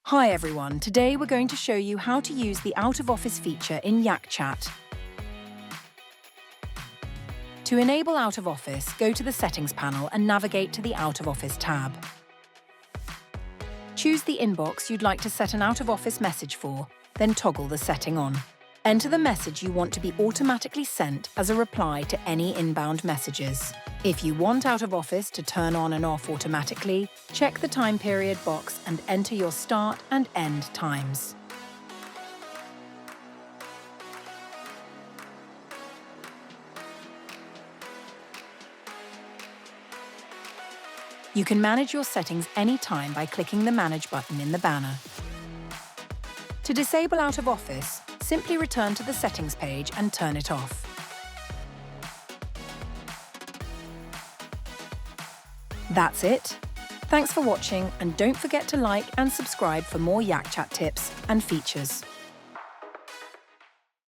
Hi everyone, today we're going to show you how to use the out-of-office feature in Yak Chat. To enable out-of-office, go to the Settings panel and navigate to the Out-of-Office tab. Choose the inbox you'd like to set an out-of-office message for, then toggle the setting on. Enter the message you want to be automatically sent as a reply to any inbound messages. If you want out-of-office to turn on and off automatically, check the time period box and enter your start and end times. You can manage your settings anytime by clicking the Manage button in the banner. To disable out-of-office, simply return to the settings page and turn it off. That's it. Thanks for watching, and don't forget to like and subscribe for more Yak Chat tips and features.